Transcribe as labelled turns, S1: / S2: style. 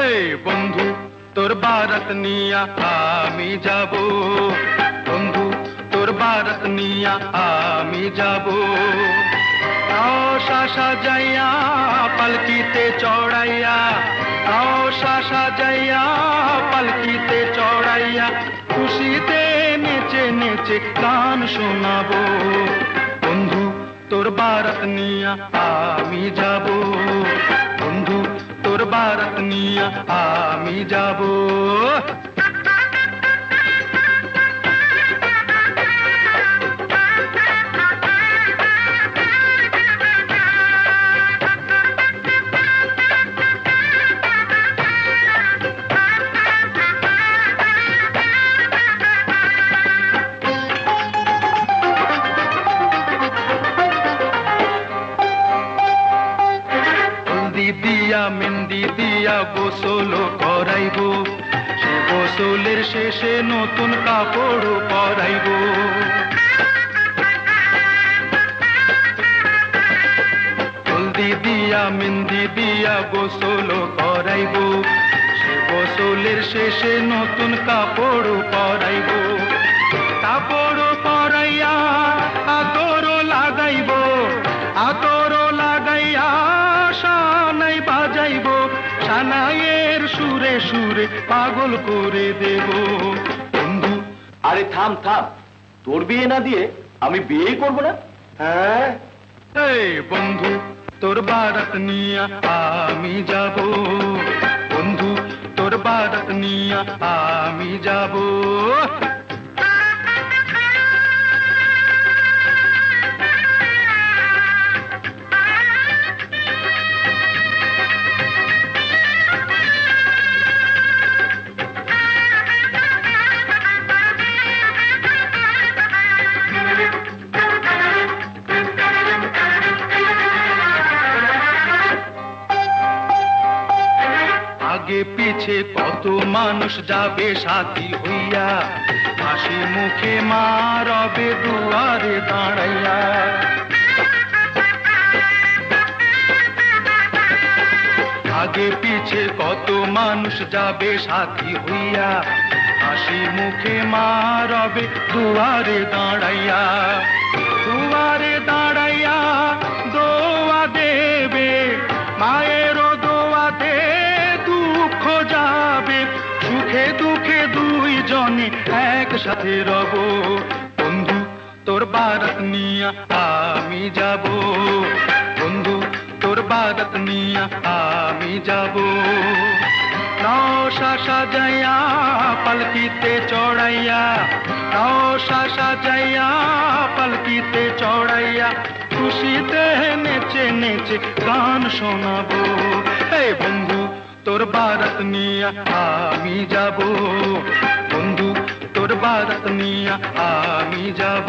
S1: এই বন্ধু তোর বারাত নিয়া আমি যাব, বন্ধু তোর বারাত নিয়া আমি যাব। রওশা সাজাইয়া পালকিতে চড়াইয়া, রওশা সাজাইয়া পালকিতে চড়াইয়া, খুশিতে নেচে নেচে গান শোনাবো। বন্ধু তোর বারাত নিয়া আমি যাব, বন্ধু তোর বারাত নিয়া আমি যাব। দিয়া মেহেন্দি দিয়া গোসল করাইব, সে গোসলের শেষে নতুন কাপড় পরাইব। হলদি দিয়া মেহেন্দি দিয়া গোসল করাইব, সে গোসলের শেষে নতুন কাপড় পরাইব। কাপড় পরাইয়া আতর লাগাইব, আতর লাগাইয়া শানাই বাজাইব, শানাইয়ের সুরে সুরে পাগল করে দেব। বন্ধু
S2: আরে থাম থাম, তোর বিয়ে না দিয়ে আমি বিয়েই করবো না।
S1: হ্যাঁ এই বন্ধু তোর বারাত নিয়া আমি যাব, বন্ধু তোর বারাত নিয়া আমি যাব। আগে পিছে কত মানুষ যাবে সাথী হইয়া, হাসি মুখে মা রবে দুয়ারে দাঁড়াইয়া। আগে পিছে কত মানুষ যাবে সাথী হইয়া, হাসি মুখে মা রবে দুয়ারে দাঁড়াইয়া। দুয়ারে দাঁড়াইয়া দোয়া দেবে, মায়ের দোয়াতে দুঃখ যাবে, সুখে দুঃখে দুইজনে একসাথে রব। বন্ধু তোর বারাত নিয়া আমি যাব, বন্ধু তোর বারাত নিয়া আমি যাব। রওশা সাজাইয়া পালকিতে চড়াইয়া, রওশা সাজাইয়া পালকিতে চড়াইয়া, খুশিতে নেচে নেচে গান শোনাবো। এই বন্ধু তোর বারাত নিয়া আমি যাব, বন্ধু তোর বারাত নিয়া আমি যাব।